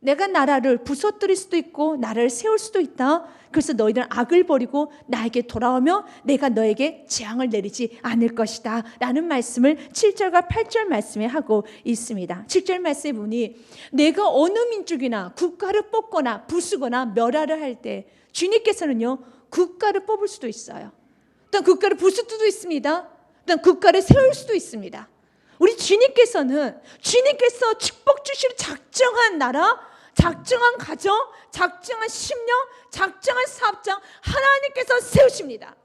내가 나라를 부서뜨릴 수도 있고 나라를 세울 수도 있다. 그래서 너희들은 악을 버리고 나에게 돌아오며 내가 너에게 재앙을 내리지 않을 것이다 라는 말씀을 7절과 8절 말씀에 하고 있습니다. 7절 말씀에 보니 내가 어느 민족이나 국가를 뽑거나 부수거나 멸하려 할 때 주님께서는요 국가를 뽑을 수도 있어요. 또 국가를 부술 수도 있습니다. 또 국가를 세울 수도 있습니다. 우리 주님께서는 주님께서 축복 주시는 작정한 나라, 작정한 가정, 작정한 심령, 작정한 사업장 하나님께서 세우십니다.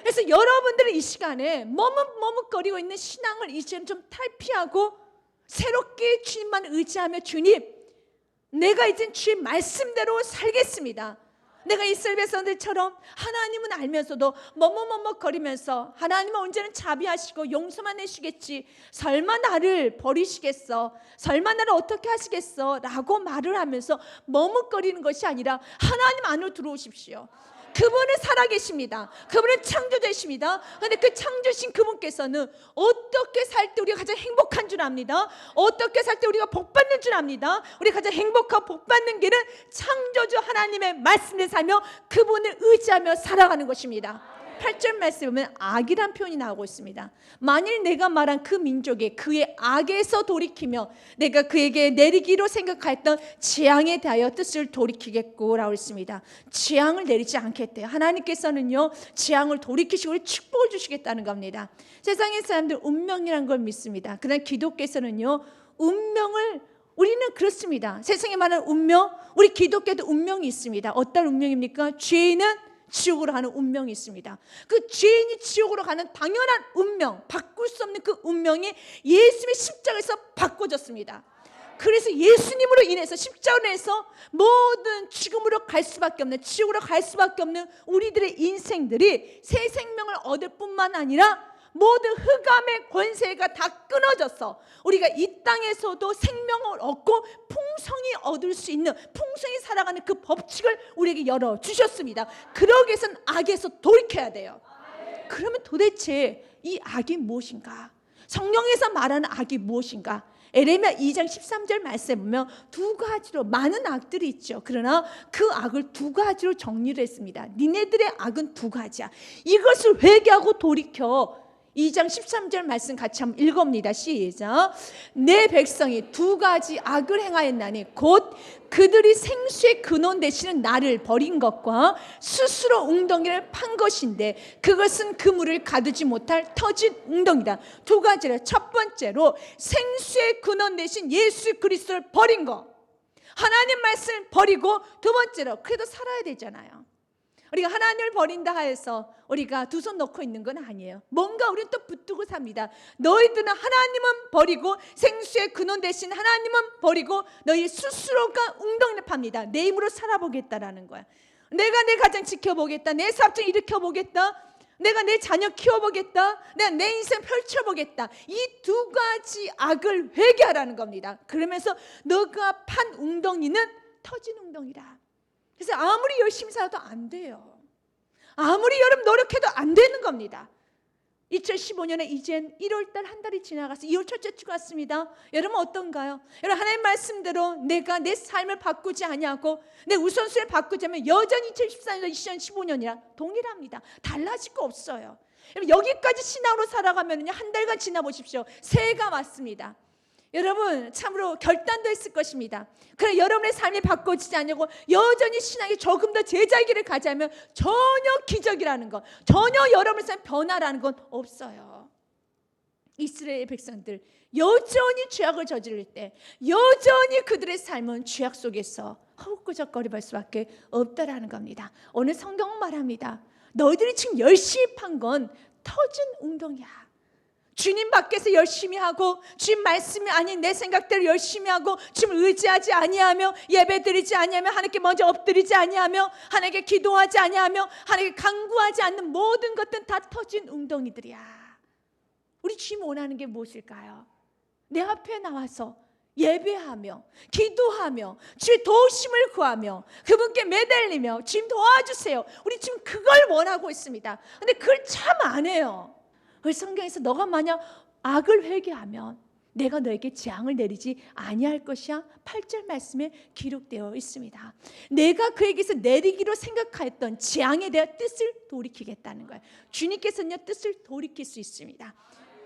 그래서 여러분들은 이 시간에 머뭇머뭇거리고 있는 신앙을 이제는 좀 탈피하고 새롭게 주님만 의지하며 주님, 내가 이젠 주의 말씀대로 살겠습니다. 내가 이스라엘 백성들처럼 하나님은 알면서도 머뭇머뭇거리면서 하나님은 언제는 자비하시고 용서만 해주시겠지, 설마 나를 버리시겠어, 설마 나를 어떻게 하시겠어 라고 말을 하면서 머뭇거리는 것이 아니라 하나님 안으로 들어오십시오. 그분은 살아계십니다. 그분은 창조주이십니다. 그런데 그 창조신 그분께서는 어떻게 살 때 우리가 가장 행복한 줄 압니다. 어떻게 살 때 우리가 복받는 줄 압니다. 우리가 가장 행복하고 복받는 길은 창조주 하나님의 말씀을 살며 그분을 의지하며 살아가는 것입니다. 8절 말씀에 보면 악이란 표현이 나오고 있습니다. 만일 내가 말한 그 민족이 그의 악에서 돌이키며 내가 그에게 내리기로 생각했던 재앙에 대하여 뜻을 돌이키겠고 라고 했습니다. 재앙을 내리지 않겠대요. 하나님께서는요 재앙을 돌이키시고 축복을 주시겠다는 겁니다. 세상의 사람들 운명이라는 걸 믿습니다. 그러나 기독교에서는요 운명을, 우리는 그렇습니다. 세상에 말하는 운명, 우리 기독교에도 운명이 있습니다. 어떤 운명입니까? 죄인은 지옥으로 가는 운명이 있습니다. 그 죄인이 지옥으로 가는 당연한 운명, 바꿀 수 없는 그 운명이 예수님의 십자가에서 바꿔졌습니다. 그래서 예수님으로 인해서 십자가로 인해서 모든 죽음으로 갈 수밖에 없는, 지옥으로 갈 수밖에 없는 우리들의 인생들이 새 생명을 얻을 뿐만 아니라 모든 흑암의 권세가 다 끊어져서 우리가 이 땅에서도 생명을 얻고 풍성히 얻을 수 있는, 풍성히 살아가는 그 법칙을 우리에게 열어주셨습니다. 그러기 위해서는 악에서 돌이켜야 돼요. 그러면 도대체 이 악이 무엇인가? 성경에서 말하는 악이 무엇인가? 에레미야 2장 13절 말씀에 보면 두 가지로 많은 악들이 있죠. 그러나 그 악을 두 가지로 정리를 했습니다. 니네들의 악은 두 가지야. 이것을 회개하고 돌이켜. 2장 13절 말씀 같이 한번 읽어봅니다. 시작. 내 백성이 두 가지 악을 행하였나니 곧 그들이 생수의 근원 되시는 나를 버린 것과 스스로 웅덩이를 판 것인데 그것은 그물을 가두지 못할 터진 웅덩이다. 두 가지를, 첫 번째로 생수의 근원 되신 예수 그리스도를 버린 것, 하나님 말씀을 버리고, 두 번째로 그래도 살아야 되잖아요. 우리가 하나님을 버린다 해서 우리가 두 손 놓고 있는 건 아니에요. 뭔가 우리는 또 붙들고 삽니다. 너희들은 하나님은 버리고 생수의 근원 대신 하나님은 버리고 너희 스스로가 웅덩이를 팝니다. 내 힘으로 살아보겠다라는 거야. 내가 내 가정 지켜보겠다, 내 사업장 일으켜보겠다, 내가 내 자녀 키워보겠다, 내가 내 인생 펼쳐보겠다. 이 두 가지 악을 회개하라는 겁니다. 그러면서 너가 판 웅덩이는 터진 웅덩이라. 그래서 아무리 열심히 살아도 안 돼요. 아무리 여러분 노력해도 안 되는 겁니다. 2015년에 이젠 1월달 한 달이 지나가서 2월 첫째 주가 왔습니다. 여러분 어떤가요? 여러분 하나님 말씀대로 내가 내 삶을 바꾸지 아니하고 내 우선순위를 바꾸지 않으면 여전히 2014년, 2015년이랑 동일합니다. 달라질 거 없어요. 여러분 여기까지 신앙으로 살아가면 한 달간 지나보십시오. 새해가 왔습니다. 여러분 참으로 결단도 했을 것입니다. 그래 여러분의 삶이 바꿔지지 않냐고 여전히 신앙이 조금 더 제자의 길을 가자면 전혀 기적이라는 것, 전혀 여러분의 삶 변화라는 건 없어요. 이스라엘 백성들 여전히 죄악을 저지를 때 여전히 그들의 삶은 죄악 속에서 허우끄적거릴 수밖에 없다라는 겁니다. 오늘 성경은 말합니다. 너희들이 지금 열심히 판 건 터진 웅덩이야. 주님 밖에서 열심히 하고 주님 말씀이 아닌 내 생각대로 열심히 하고 주님 의지하지 아니하며 예배드리지 아니하며 하나님께 먼저 엎드리지 아니하며 하나님께 기도하지 아니하며 하나님께 간구하지 않는 모든 것들은 다 터진 웅덩이들이야. 우리 주님 원하는 게 무엇일까요? 내 앞에 나와서 예배하며 기도하며 주의 도우심을 구하며 그분께 매달리며 주님 도와주세요. 우리 지금 그걸 원하고 있습니다. 근데 그걸 참 안 해요. 그 성경에서 너가 만약 악을 회개하면 내가 너에게 재앙을 내리지 아니할 것이야. 8절 말씀에 기록되어 있습니다. 내가 그에게서 내리기로 생각하였던 재앙에 대한 뜻을 돌이키겠다는 거예요. 주님께서는요, 뜻을 돌이킬 수 있습니다.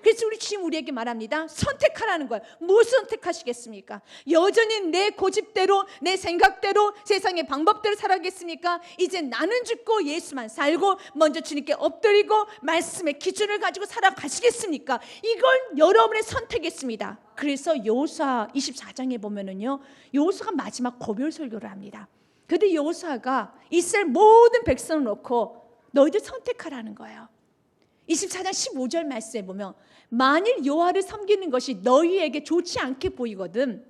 그래서 우리 주님 우리에게 말합니다. 선택하라는 거예요. 무엇을 선택하시겠습니까? 여전히 내 고집대로, 내 생각대로, 세상의 방법대로 살아가겠습니까? 이제 나는 죽고 예수만 살고 먼저 주님께 엎드리고 말씀의 기준을 가지고 살아가시겠습니까? 이건 여러분의 선택이었습니다. 그래서 여호수아 24장에 보면은요, 여호수아가 마지막 고별 설교를 합니다. 그런데 여호수아가 이스라엘 모든 백성을 놓고 너희들 선택하라는 거예요. 24장 15절 말씀에 보면 만일 여호와를 섬기는 것이 너희에게 좋지 않게 보이거든,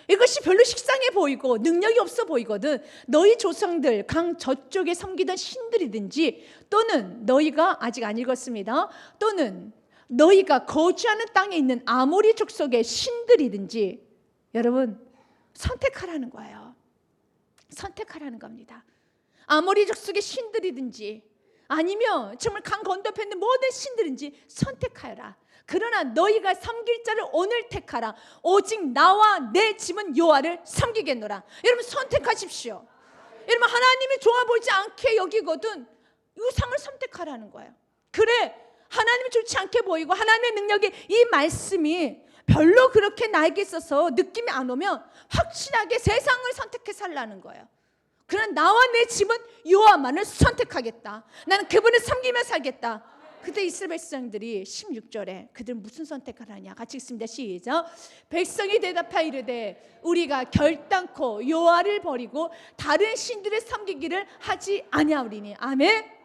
이것이 별로 식상해 보이고 능력이 없어 보이거든, 너희 조상들 강 저쪽에 섬기던 신들이든지, 또는 너희가 아직 안 읽었습니다, 또는 너희가 거주하는 땅에 있는 아모리 족속의 신들이든지, 여러분 선택하라는 거예요. 선택하라는 겁니다. 아모리 족속의 신들이든지 아니면 정말 강 건너편에 있는 모든 신들인지 선택하여라. 그러나 너희가 섬길 자를 오늘 택하라. 오직 나와 내 집은 여호와를 섬기겠노라. 여러분 선택하십시오. 여러분 하나님이 좋아 보이지 않게 여기거든 우상을 선택하라는 거예요. 그래, 하나님이 좋지 않게 보이고 하나님의 능력이 이 말씀이 별로 그렇게 나에게 있어서 느낌이 안 오면 확실하게 세상을 선택해 살라는 거예요. 그러나 나와 내 집은 여호와만을 선택하겠다. 나는 그분을 섬기며 살겠다. 그때 이스라엘 백성들이 16절에 그들 무슨 선택을 하냐, 같이 읽습니다. 시작. 백성이 대답하여 이르되 우리가 결단코 여호와를 버리고 다른 신들을 섬기기를 하지 아니하오리니. 아멘.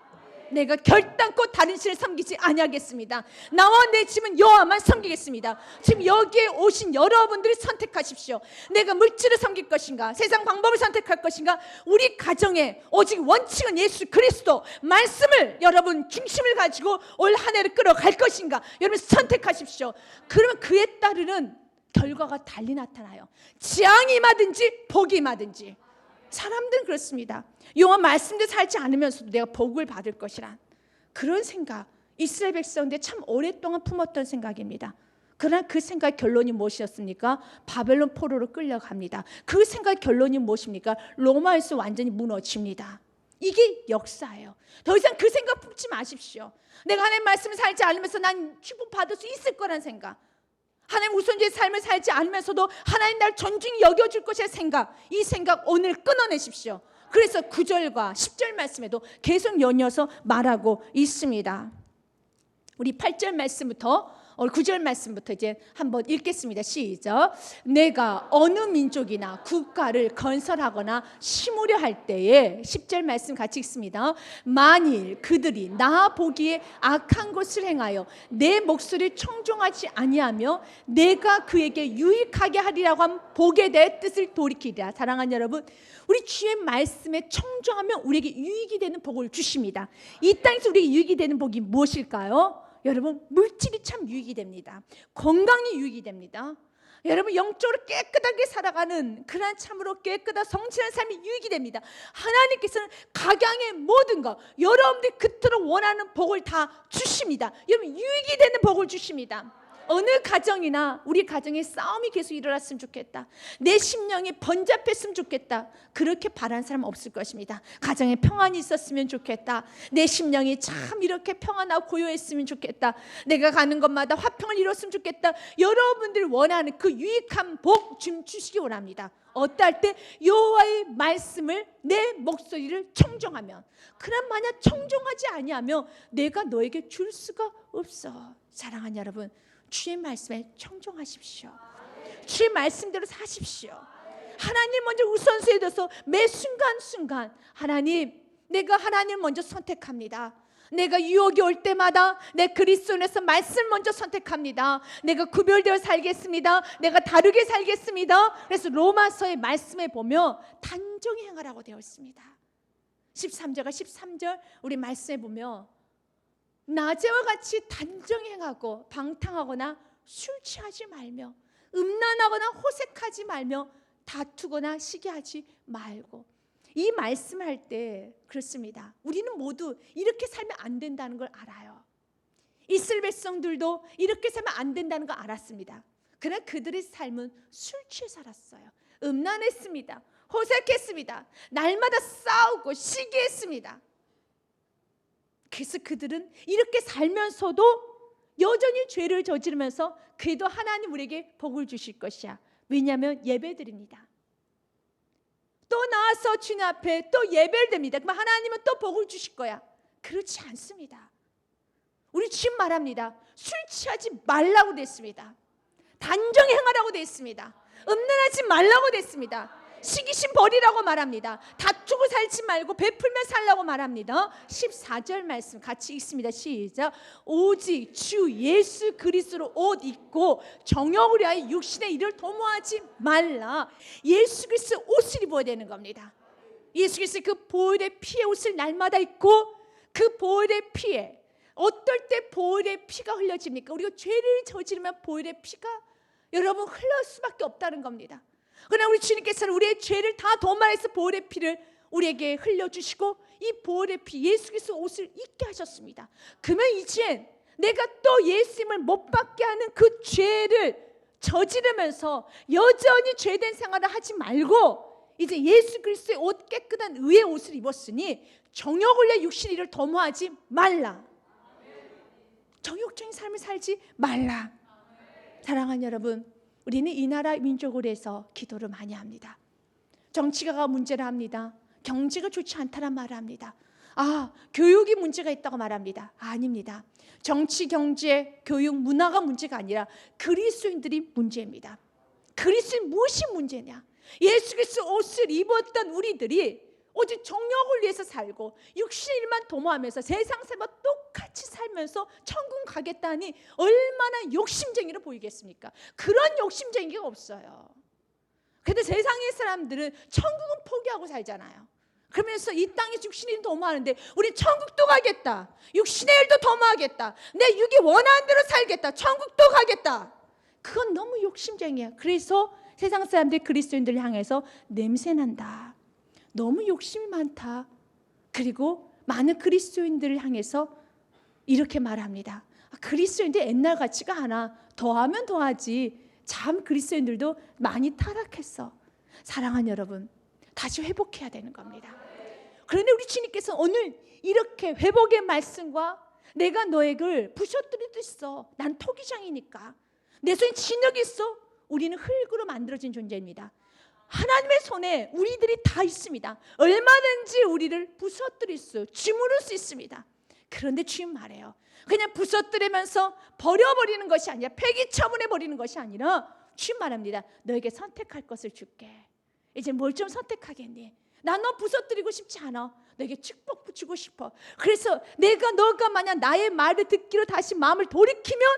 내가 결단코 다른 신을 섬기지 아니하겠습니다. 나와 내 집은 여호와만 섬기겠습니다. 지금 여기에 오신 여러분들이 선택하십시오. 내가 물질을 섬길 것인가, 세상 방법을 선택할 것인가, 우리 가정에 오직 원칙은 예수 그리스도 말씀을 여러분 중심을 가지고 올 한 해를 끌어갈 것인가, 여러분 선택하십시오. 그러면 그에 따르는 결과가 달리 나타나요. 재앙이 임하든지 복이 임하든지. 사람들은 그렇습니다. 여호와 말씀대로 살지 않으면서도 내가 복을 받을 것이란 그런 생각, 이스라엘 백성들 참 오랫동안 품었던 생각입니다. 그러나 그 생각의 결론이 무엇이었습니까? 바벨론 포로로 끌려갑니다. 그 생각의 결론이 무엇입니까? 로마에서 완전히 무너집니다. 이게 역사예요. 더 이상 그 생각 품지 마십시오. 내가 하나님의 말씀을 살지 않으면서 난 축복 받을 수 있을 거란 생각, 하나님 우선주의 삶을 살지 않으면서도 하나님 날 존중히 여겨줄 것의 생각, 이 생각 오늘 끊어내십시오. 그래서 9절과 10절 말씀에도 계속 연이어서 말하고 있습니다. 우리 8절 말씀부터 9절 말씀부터 이제 한번 읽겠습니다. 시작. 내가 어느 민족이나 국가를 건설하거나 심으려 할 때에 10절 말씀 같이 읽습니다. 만일 그들이 나 보기에 악한 것을 행하여 내 목소리를 청종하지 아니하며 내가 그에게 유익하게 하리라고 한 복에 대해 뜻을 돌이키리라. 사랑하는 여러분, 우리 주의 말씀에 청종하면 우리에게 유익이 되는 복을 주십니다. 이 땅에서 우리에게 유익이 되는 복이 무엇일까요? 여러분, 물질이 참 유익이 됩니다. 건강이 유익이 됩니다. 여러분, 영적으로 깨끗하게 살아가는 그런 참으로 깨끗한 성실한 삶이 유익이 됩니다. 하나님께서는 각양의 모든 것, 여러분들이 그토록 원하는 복을 다 주십니다. 여러분, 유익이 되는 복을 주십니다. 어느 가정이나 우리 가정에 싸움이 계속 일어났으면 좋겠다, 내 심령이 번잡했으면 좋겠다, 그렇게 바라는 사람 없을 것입니다. 가정에 평안이 있었으면 좋겠다, 내 심령이 참 이렇게 평안하고 고요했으면 좋겠다, 내가 가는 곳마다 화평을 이뤘으면 좋겠다. 여러분들이 원하는 그 유익한 복 좀 주시기 원합니다. 어떨 때 여호와의 말씀을 내 목소리를 청종하면, 그럼 만약 청종하지 아니하면 내가 너에게 줄 수가 없어. 사랑하는 여러분, 주의 말씀에 청종하십시오. 주의 말씀대로 사십시오. 하나님 먼저 우선순위에 둬서 매 순간순간 하나님, 내가 하나님 먼저 선택합니다. 내가 유혹이 올 때마다 내 그리스도 안에서 말씀 먼저 선택합니다. 내가 구별되어 살겠습니다. 내가 다르게 살겠습니다. 그래서 로마서의 말씀에 보면 단정히 행하라고 되어 있습니다. 13절과 13절 우리 말씀에 보면 낮에와 같이 단정히 행하고 방탕하거나 술 취하지 말며 음란하거나 호색하지 말며 다투거나 시기하지 말고. 이 말씀할 때 그렇습니다. 우리는 모두 이렇게 살면 안 된다는 걸 알아요. 이스라엘 백성들도 이렇게 살면 안 된다는 걸 알았습니다. 그러나 그들의 삶은 술 취해 살았어요. 음란했습니다. 호색했습니다. 날마다 싸우고 시기했습니다. 그래서 그들은 이렇게 살면서도 여전히 죄를 저지르면서 그래도 하나님 우리에게 복을 주실 것이야. 왜냐하면 예배드립니다. 또 나와서 주님 앞에 또 예배를 드립니다. 그럼 하나님은 또 복을 주실 거야. 그렇지 않습니다. 우리 주님 말합니다. 술 취하지 말라고 됐습니다. 단정히 행하라고 됐습니다. 음란하지 말라고 됐습니다. 시기심 버리라고 말합니다. 다투고 살지 말고 베풀며 살라고 말합니다. 14절 말씀 같이 읽습니다. 시작. 오직 주 예수 그리스도로 옷 입고 정욕을 위하여 육신의 일을 도모하지 말라. 예수 그리스도 옷을 입어야 되는 겁니다. 예수 그리스도 그 보혈의 피의 옷을 날마다 입고 그 보혈의 피에 어떨 때 보혈의 피가 흘려집니까? 우리가 죄를 저지르면 보혈의 피가 여러분 흘러올 수밖에 없다는 겁니다. 그러나 우리 주님께서는 우리의 죄를 다 도말해서 보혈의 피를 우리에게 흘려주시고 이 보혈의 피 예수 그리스도 옷을 입게 하셨습니다. 그러면 이제 내가 또 예수님을 못 받게 하는 그 죄를 저지르면서 여전히 죄된 생활을 하지 말고 이제 예수 그리스도의 옷 깨끗한 의의 옷을 입었으니 정욕을 내 육신의 일을 도모하지 말라. 정욕적인 삶을 살지 말라. 사랑하는 여러분, 우리는 이 나라 민족을 해서 기도를 많이 합니다. 정치가 문제를 합니다. 경제가 좋지 않다는 말을 합니다. 교육이 문제가 있다고 말합니다. 아닙니다. 정치, 경제, 교육, 문화가 문제가 아니라 그리스도인들이 문제입니다. 그리스도인 무엇이 문제냐? 예수 그리스도 옷을 입었던 우리들이 오직 정욕을 위해서 살고 육신의 일만 도모하면서 세상 사람과 똑같이 살면서 천국 가겠다니 얼마나 욕심쟁이로 보이겠습니까? 그런 욕심쟁이가 없어요. 그런데 세상의 사람들은 천국은 포기하고 살잖아요. 그러면서 이 땅에 육신의 일 도모하는데 우리 천국도 가겠다. 육신의 일도 도모하겠다. 내 육이 원하는 대로 살겠다. 천국도 가겠다. 그건 너무 욕심쟁이야. 그래서 세상 사람들이 그리스도인들을 향해서 냄새난다. 너무 욕심이 많다. 그리고 많은 그리스도인들을 향해서 이렇게 말합니다. 그리스도인들 옛날 같지가 않아. 더하면 더하지. 참 그리스도인들도 많이 타락했어. 사랑하는 여러분, 다시 회복해야 되는 겁니다. 그런데 우리 주님께서 오늘 이렇게 회복의 말씀과 내가 너희를 부셔뜨릴 수 있어. 난 토기장이니까. 내 손에 진흙이 있어. 우리는 흙으로 만들어진 존재입니다. 하나님의 손에 우리들이 다 있습니다. 얼마든지 우리를 부서뜨릴 수, 주무를 수 있습니다. 그런데 주님 말해요. 그냥 부서뜨리면서 버려버리는 것이 아니라 폐기 처분해버리는 것이 아니라 주님 말합니다. 너에게 선택할 것을 줄게. 이제 뭘 좀 선택하겠니? 난 너 부서뜨리고 싶지 않아. 너에게 축복 주고 싶어. 그래서 너가 만약 나의 말을 듣기로 다시 마음을 돌이키면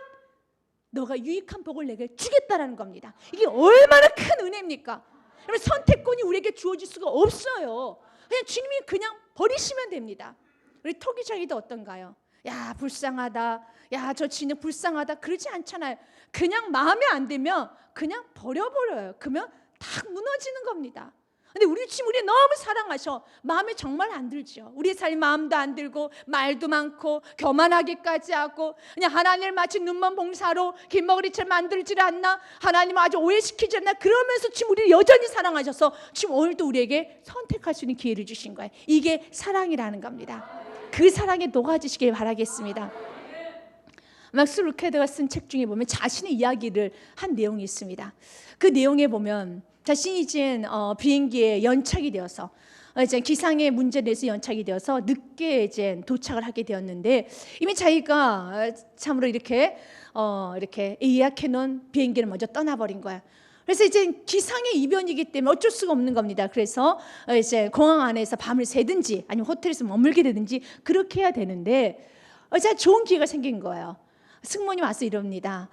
너가 유익한 복을 내게 주겠다라는 겁니다. 이게 얼마나 큰 은혜입니까? 그러면 선택권이 우리에게 주어질 수가 없어요. 그냥 주님이 그냥 버리시면 됩니다. 우리 토기장이도 어떤가요? 야, 불쌍하다. 야, 저 진흙 불쌍하다. 그러지 않잖아요. 그냥 마음에 안 들면 그냥 버려버려요. 그러면 딱 무너지는 겁니다. 근데 우리 주님 우리 너무 사랑하셔. 마음에 정말 안 들죠. 우리의 삶이 마음도 안 들고 말도 많고 교만하기까지 하고 그냥 하나님을 마치 눈먼 봉사로 김머그리처럼 만들질 않나? 하나님을 아주 오해시키지 않나? 그러면서 지금 우리를 여전히 사랑하셔서 지금 오늘도 우리에게 선택할 수 있는 기회를 주신 거예요. 이게 사랑이라는 겁니다. 그 사랑에 녹아지시길 바라겠습니다. 막스 루케드가 쓴 책 중에 보면 자신의 이야기를 한 내용이 있습니다. 그 내용에 보면 자신이 이제 비행기에 연착이 되어서 이제 기상의 문제에 대해서 연착이 되어서 늦게 이제 도착을 하게 되었는데 이미 자기가 참으로 이렇게 예약해 놓은 비행기를 먼저 떠나버린 거야. 그래서 이제 기상의 이변이기 때문에 어쩔 수가 없는 겁니다. 그래서 이제 공항 안에서 밤을 새든지 아니면 호텔에서 머물게 되든지 그렇게 해야 되는데 좋은 기회가 생긴 거예요. 승무원이 와서 이럽니다.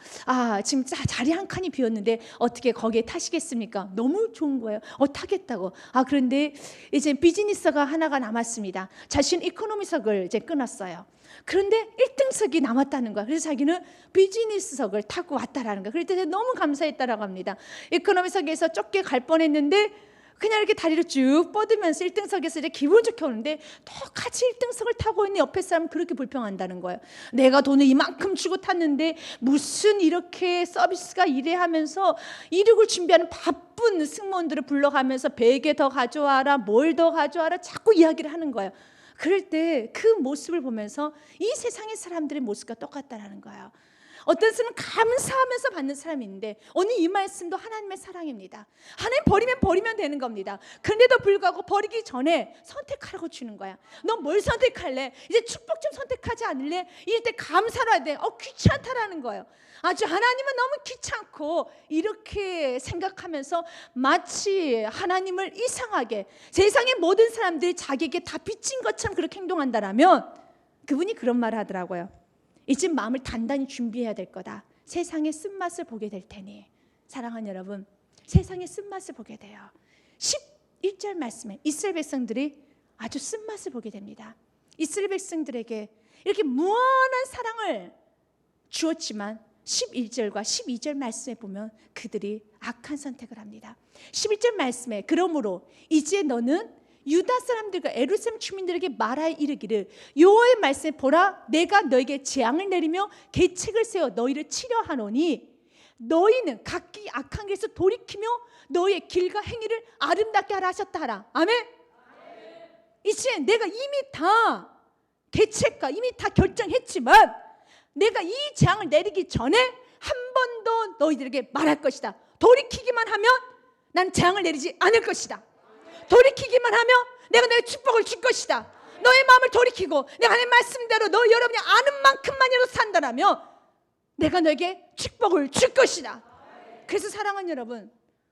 지금 자리 한 칸이 비었는데 어떻게 거기에 타시겠습니까? 너무 좋은 거예요. 타겠다고. 그런데 이제 비즈니스가 하나가 남았습니다. 자신 이코노미석을 이제 끊었어요. 그런데 1등석이 남았다는 거야. 그래서 자기는 비즈니스석을 타고 왔다라는 거야. 그럴 때 너무 감사했다라고 합니다. 이코노미석에서 좁게 갈 뻔했는데 그냥 이렇게 다리를 쭉 뻗으면서 1등석에서 이제 기분 좋게 오는데 똑같이 1등석을 타고 있는 옆에 사람은 그렇게 불평한다는 거예요. 내가 돈을 이만큼 주고 탔는데 무슨 이렇게 서비스가 이래 하면서 이륙을 준비하는 바쁜 승무원들을 불러가면서 베개 더 가져와라, 뭘 더 가져와라 자꾸 이야기를 하는 거예요. 그럴 때 그 모습을 보면서 이 세상의 사람들의 모습과 똑같다라는 거예요. 어떤 사람은 감사하면서 받는 사람이 있는데 오늘 이 말씀도 하나님의 사랑입니다. 하나님 버리면 되는 겁니다. 그런데도 불구하고 버리기 전에 선택하라고 주는 거야. 너 뭘 선택할래? 이제 축복 좀 선택하지 않을래? 이럴 때 감사를 해야 돼. 귀찮다라는 거예요. 아주 하나님은 너무 귀찮고 이렇게 생각하면서 마치 하나님을 이상하게 세상의 모든 사람들이 자기에게 다 빚진 것처럼 그렇게 행동한다라면 그분이 그런 말을 하더라고요. 이제 마음을 단단히 준비해야 될 거다. 세상의 쓴맛을 보게 될 테니. 사랑하는 여러분, 세상의 쓴맛을 보게 돼요. 11절 말씀에 이스라엘 백성들이 아주 쓴맛을 보게 됩니다. 이스라엘 백성들에게 이렇게 무한한 사랑을 주었지만 11절과 12절 말씀에 보면 그들이 악한 선택을 합니다. 11절 말씀에 그러므로 이제 너는 유다 사람들과 예루살렘 주민들에게 말하여 이르기를 여호와의 말씀에 보라 내가 너에게 재앙을 내리며 계책을 세워 너희를 치려 하노니 너희는 각기 악한 길에서 돌이키며 너희의 길과 행위를 아름답게 하라 하셨다 하라. 아멘. 이제 내가 이미 다 계책과 이미 다 결정했지만 내가 이 재앙을 내리기 전에 한 번 더 너희들에게 말할 것이다. 돌이키기만 하면 난 재앙을 내리지 않을 것이다. 돌이키기만 하면 내가 너의 축복을 줄 것이다. 너의 마음을 돌이키고 내가 하나님 말씀대로 너 여러분이 아는 만큼만이라도 산다라면 내가 너에게 축복을 줄 것이다. 그래서 사랑하는 여러분,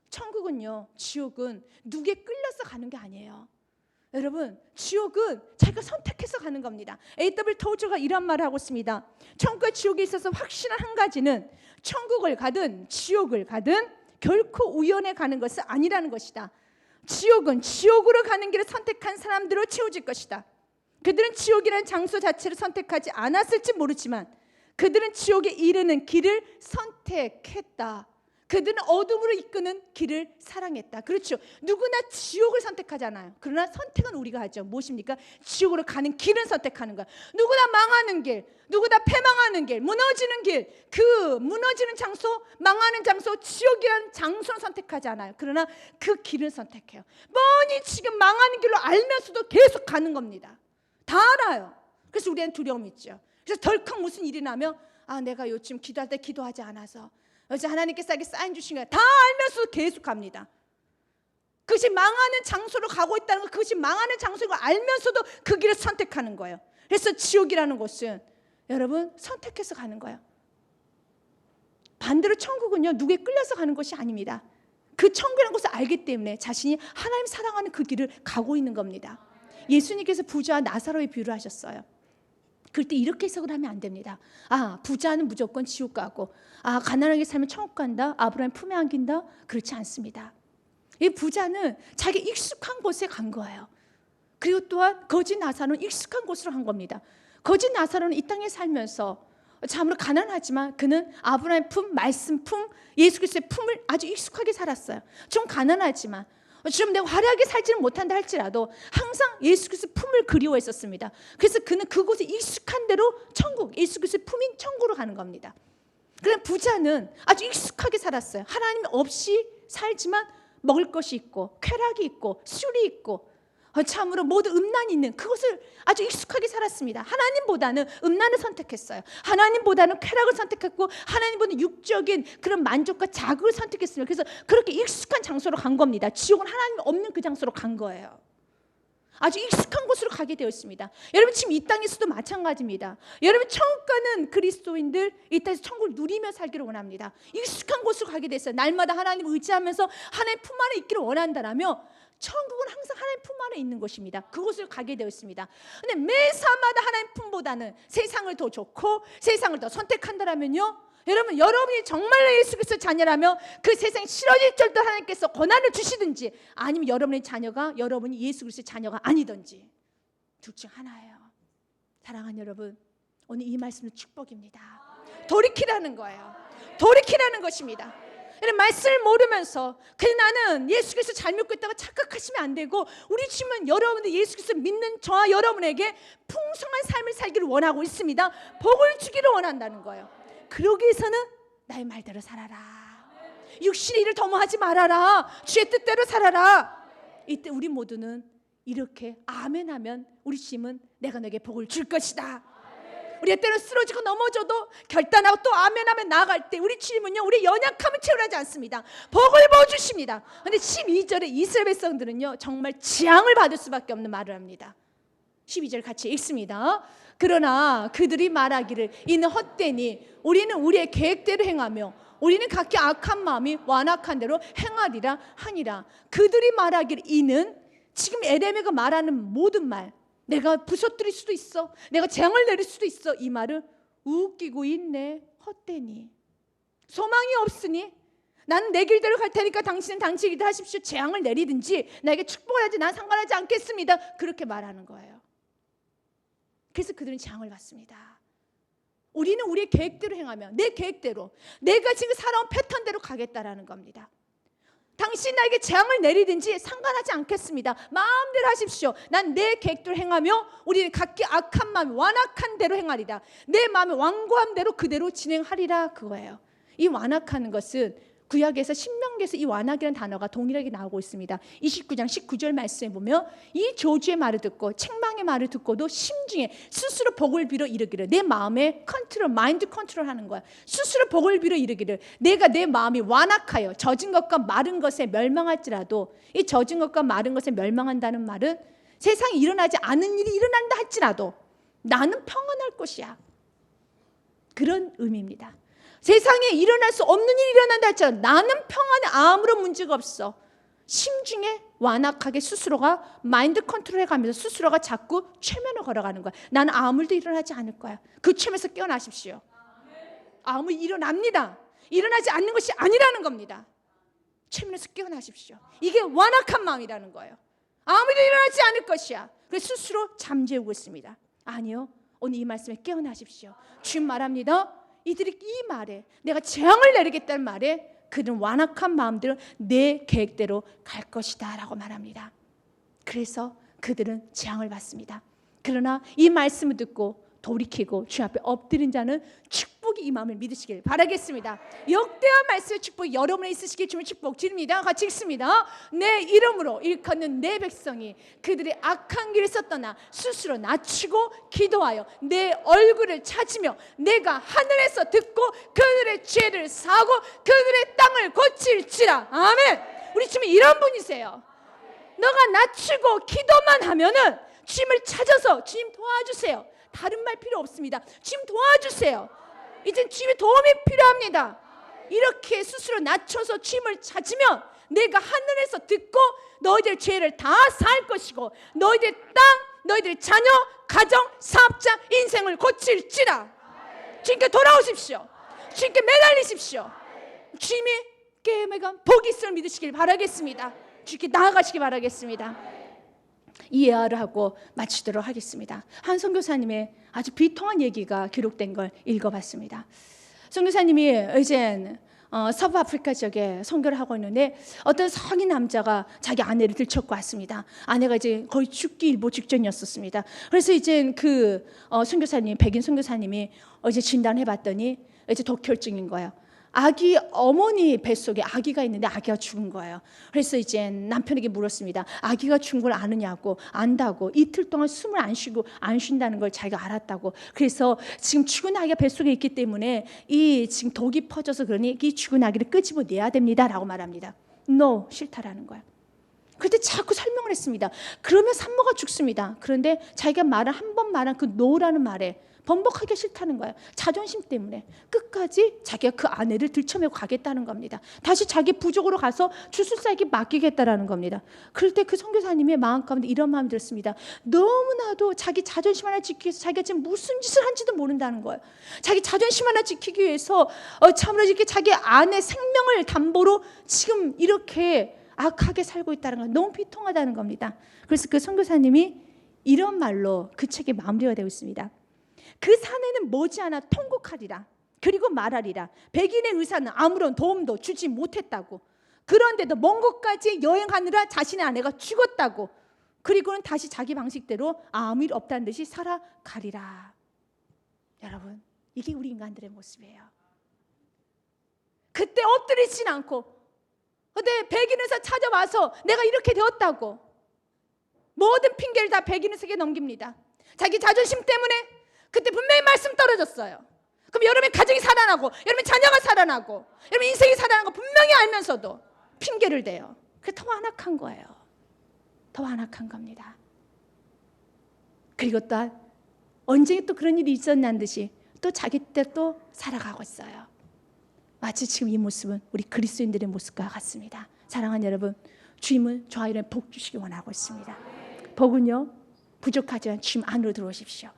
천국은요, 지옥은 누구에 끌려서 가는 게 아니에요. 여러분, 지옥은 자기가 선택해서 가는 겁니다. A.W. 토저가 이런 말을 하고 있습니다. 천국과 지옥에 있어서 확실한 한 가지는 천국을 가든 지옥을 가든 결코 우연에 가는 것은 아니라는 것이다. 지옥은 지옥으로 가는 길을 선택한 사람들로 채워질 것이다. 그들은 지옥이라는 장소 자체를 선택하지 않았을지 모르지만 그들은 지옥에 이르는 길을 선택했다. 그들은 어둠으로 이끄는 길을 사랑했다. 그렇죠. 누구나 지옥을 선택하잖아요. 그러나 선택은 우리가 하죠. 무엇입니까? 지옥으로 가는 길은 선택하는 거야. 누구나 망하는 길, 누구나 패망하는 길, 무너지는 길, 그 무너지는 장소, 망하는 장소, 지옥이라는 장소를 선택하지 않아요. 그러나 그 길을 선택해요. 뻔히 지금 망하는 길로 알면서도 계속 가는 겁니다. 다 알아요. 그래서 우리는 두려움이 있죠. 그래서 덜컥 무슨 일이 나면 내가 요즘 기도할 때 기도하지 않아서 어제 하나님께서 사인 주신 거야. 다 알면서 계속 갑니다. 그것이 망하는 장소로 가고 있다는 것, 그것이 망하는 장소인 걸 알면서도 그 길을 선택하는 거예요. 그래서 지옥이라는 곳은 여러분 선택해서 가는 거예요. 반대로 천국은요, 누구에 끌려서 가는 것이 아닙니다. 그 천국이라는 것을 알기 때문에 자신이 하나님 사랑하는 그 길을 가고 있는 겁니다. 예수님께서 부자와 나사로의 비유를 하셨어요. 그럴 때 이렇게 해석을 하면 안 됩니다. 부자는 무조건 지옥 가고 가난하게 살면 천국 간다, 아브라함 품에 안긴다. 그렇지 않습니다. 이 부자는 자기 익숙한 곳에 간 거예요. 그리고 또한 거지 나사로는 익숙한 곳으로 간 겁니다. 거지 나사로는 이 땅에 살면서 참으로 가난하지만 그는 아브라함의 품, 말씀 품, 예수 그리스도의 품을 아주 익숙하게 살았어요. 좀 가난하지만 좀 내가 화려하게 살지는 못한다 할지라도 항상 예수 그리스도의 품을 그리워했었습니다. 그래서 그는 그곳에 익숙한 대로 천국, 예수 그리스도의 품인 천국으로 가는 겁니다. 그러나 부자는 아주 익숙하게 살았어요. 하나님 없이 살지만 먹을 것이 있고 쾌락이 있고 술이 있고 참으로 모두 음란이 있는 그것을 아주 익숙하게 살았습니다. 하나님보다는 음란을 선택했어요. 하나님보다는 쾌락을 선택했고 하나님보다는 육적인 그런 만족과 자극을 선택했습니다. 그래서 그렇게 익숙한 장소로 간 겁니다. 지옥은 하나님 없는 그 장소로 간 거예요. 아주 익숙한 곳으로 가게 되었습니다. 여러분 지금 이 땅에서도 마찬가지입니다. 여러분 천국 가는 그리스도인들 이 땅에서 천국을 누리며 살기를 원합니다. 익숙한 곳으로 가게 됐어요. 날마다 하나님을 의지하면서 하나님 품 안에 있기를 원한다라며 천국은 항상 하나님 품 안에 있는 것입니다. 그곳을 가게 되었습니다. 근데 매사마다 하나님 품보다는 세상을 더 좋고 세상을 더 선택한다라면요, 여러분 여러분이 정말로 예수 그리스도 자녀라면 그 세상이 싫어질 줄도 하나님께서 권한을 주시든지 아니면 여러분의 자녀가 여러분이 예수 그리스도의 자녀가 아니든지 둘 중 하나예요. 사랑하는 여러분, 오늘 이 말씀은 축복입니다. 돌이키라는 거예요. 돌이키라는 것입니다. 이런 말씀을 모르면서 그냥 나는 예수 그리스도 잘 믿고 있다고 착각하시면 안 되고, 우리 주님은 여러분들 예수 그리스도 믿는 저와 여러분에게 풍성한 삶을 살기를 원하고 있습니다. 복을 주기를 원한다는 거예요. 그러기 위해서는 나의 말대로 살아라. 육신의 일을 도모하지 말아라. 주의 뜻대로 살아라. 이때 우리 모두는 이렇게 아멘하면 우리 주님은 내가 너에게 복을 줄 것이다. 우리가 때로 쓰러지고 넘어져도 결단하고 또 아멘하면 나아갈 때 우리 주님은요, 우리 연약함을 채울하지 않습니다. 복을 부어주십니다. 그런데 12절에 이스라엘 백성들은요, 정말 재앙을 받을 수밖에 없는 말을 합니다. 12절 같이 읽습니다. 그러나 그들이 말하기를 이는 헛되니 우리는 우리의 계획대로 행하며 우리는 각기 악한 마음이 완악한 대로 행하리라 하니라. 그들이 말하기를, 이는 지금 에레미야가 말하는 모든 말, 내가 부서뜨릴 수도 있어, 내가 재앙을 내릴 수도 있어, 이 말은 웃기고 있네, 헛되니, 소망이 없으니 나는 내 길대로 갈 테니까 당신은 당신의 길대로 하십시오. 재앙을 내리든지 나에게 축복을 하지 난 상관하지 않겠습니다. 그렇게 말하는 거예요. 그래서 그들은 재앙을 받습니다. 우리는 우리의 계획대로 행하며 내 계획대로, 내가 지금 살아온 패턴대로 가겠다라는 겁니다. 당신 나에게 재앙을 내리든지 상관하지 않겠습니다. 마음대로 하십시오. 난 내 계획대로 행하며 우리는 각기 악한 마음 완악한 대로 행하리라. 내 마음의 완고한 대로 그대로 진행하리라, 그거예요. 이 완악하는 것은 구약에서 신명기에서 이 완악이라는 단어가 동일하게 나오고 있습니다. 29장 19절 말씀에 보면 이 저주의 말을 듣고 책망의 말을 듣고도 심중에 스스로 복을 빌어 이르기를, 내 마음에 컨트롤, 마인드 컨트롤하는 거야. 스스로 복을 빌어 이르기를, 내가 내 마음이 완악하여 젖은 것과 마른 것에 멸망할지라도, 이 젖은 것과 마른 것에 멸망한다는 말은 세상에 일어나지 않은 일이 일어난다 할지라도 나는 평안할 것이야, 그런 의미입니다. 세상에 일어날 수 없는 일이 일어난다 할지라도 나는 평안해, 아무런 문제가 없어. 심중에 완악하게 스스로가 마인드 컨트롤해 가면서 스스로가 자꾸 최면을 걸어가는 거야. 나는 아무 일도 일어나지 않을 거야. 그 최면에서 깨어나십시오. 아무 일 일어납니다. 일어나지 않는 것이 아니라는 겁니다. 최면에서 깨어나십시오. 이게 완악한 마음이라는 거예요. 아무 일도 일어나지 않을 것이야. 그래서 스스로 잠재우고 있습니다. 아니요, 오늘 이 말씀에 깨어나십시오. 주님 말합니다. 이들이 이 말에, 내가 재앙을 내리겠다는 말에 그들은 완악한 마음대로 내 계획대로 갈 것이다 라고 말합니다. 그래서 그들은 재앙을 받습니다. 그러나 이 말씀을 듣고 돌이키고 주 앞에 엎드린 자는 축복이 이 마음을 믿으시길 바라겠습니다. 역대한 말씀의 축복이 여러분에 있으시길 주님의 축복 드립니다. 같이 읽습니다. 내 이름으로 일컫는 내 백성이 그들의 악한 길에서 떠나 스스로 낮추고 기도하여 내 얼굴을 찾으며 내가 하늘에서 듣고 그들의 죄를 사고 그들의 땅을 고칠지라. 아멘. 우리 주님이 이런 분이세요. 너가 낮추고 기도만 하면은 주님을 찾아서 주님 도와주세요. 다른 말 필요 없습니다. 주님 도와주세요. 이젠 주님의 도움이 필요합니다. 이렇게 스스로 낮춰서 주님을 찾으면 내가 하늘에서 듣고 너희들 죄를 다 사할 것이고 너희들 땅, 너희들의 자녀, 가정, 사업자, 인생을 고칠지라. 주님께 돌아오십시오. 주님께 매달리십시오. 주님께 복이 있음을 믿으시길 바라겠습니다. 주님께 나아가시길 바라겠습니다. 이 예화를 하고 마치도록 하겠습니다. 한 선교사님의 아주 비통한 얘기가 기록된 걸 읽어봤습니다. 선교사님이 이제 서부 아프리카 지역에 선교를 하고 있는데 어떤 성인 남자가 자기 아내를 들쳤고 왔습니다. 아내가 이제 거의 죽기 일보 직전이었었습니다. 그래서 이제 그 선교사님, 백인 선교사님이 이제 진단해봤더니 이제 독혈증인 거예요. 아기, 어머니 뱃속에 아기가 있는데 아기가 죽은 거예요. 그래서 이제 남편에게 물었습니다. 아기가 죽은 걸 아느냐고. 안다고. 이틀 동안 숨을 안 쉰다는 걸 자기가 알았다고. 그래서 지금 죽은 아기가 뱃속에 있기 때문에 이 지금 독이 퍼져서 그러니 이 죽은 아기를 끄집어내야 됩니다 라고 말합니다. No, 싫다라는 거예요. 그때 자꾸 설명을 했습니다. 그러면 산모가 죽습니다. 그런데 자기가 한 번 말한 그 no라는 말에 번복하기 싫다는 거예요. 자존심 때문에 끝까지 자기가 그 아내를 들쳐매고 가겠다는 겁니다. 다시 자기 부족으로 가서 주술사에게 맡기겠다라는 겁니다. 그럴 때 그 선교사님의 마음 가운데 이런 마음이 들었습니다. 너무나도 자기 자존심 하나 지키기 위해서 자기가 지금 무슨 짓을 한지도 모른다는 거예요. 자기 자존심 하나 지키기 위해서 참으로 이렇게 자기 아내 생명을 담보로 지금 이렇게 악하게 살고 있다는 건 너무 비통하다는 겁니다. 그래서 그 선교사님이 이런 말로 그 책에 마무리가 되고 있습니다. 그 사내는 머지않아 통곡하리라. 그리고 말하리라. 백인의 의사는 아무런 도움도 주지 못했다고. 그런데도 먼 곳까지 여행하느라 자신의 아내가 죽었다고. 그리고는 다시 자기 방식대로 아무 일 없다는 듯이 살아가리라. 여러분, 이게 우리 인간들의 모습이에요. 그때 엎드리진 않고, 근데 백인 의사 찾아와서 내가 이렇게 되었다고 모든 핑계를 다 백인 의사에게 넘깁니다. 자기 자존심 때문에. 그때 분명히 말씀 떨어졌어요. 그럼 여러분의 가정이 살아나고, 여러분의 자녀가 살아나고, 여러분 인생이 살아나는 거 분명히 알면서도 핑계를 대요. 그게 더 완악한 거예요. 더 완악한 겁니다. 그리고 또 언제 또 그런 일이 있었냐는 듯이 또 자기 때 또 살아가고 있어요. 마치 지금 이 모습은 우리 그리스도인들의 모습과 같습니다. 사랑하는 여러분, 주님은 저와 여러분 복 주시기 원하고 있습니다. 복은요, 부족하지만 주님 안으로 들어오십시오.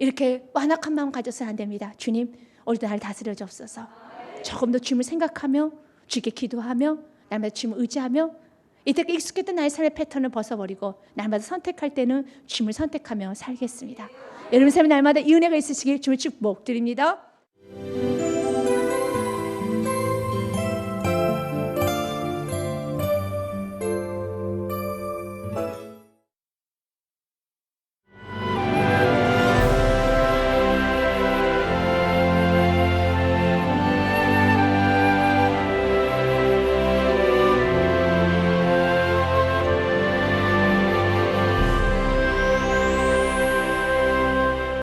이렇게 완악한 마음 가져서는 안 됩니다. 주님, 오늘도 나를 다스려 주옵소서. 조금 더 주님을 생각하며 주께 기도하며 날마다 주님을 의지하며 이때까지 익숙했던 나의 삶의 패턴을 벗어버리고 날마다 선택할 때는 주님을 선택하며 살겠습니다. 여러분 삶에 날마다 이 은혜가 있으시길 주님을 축복드립니다.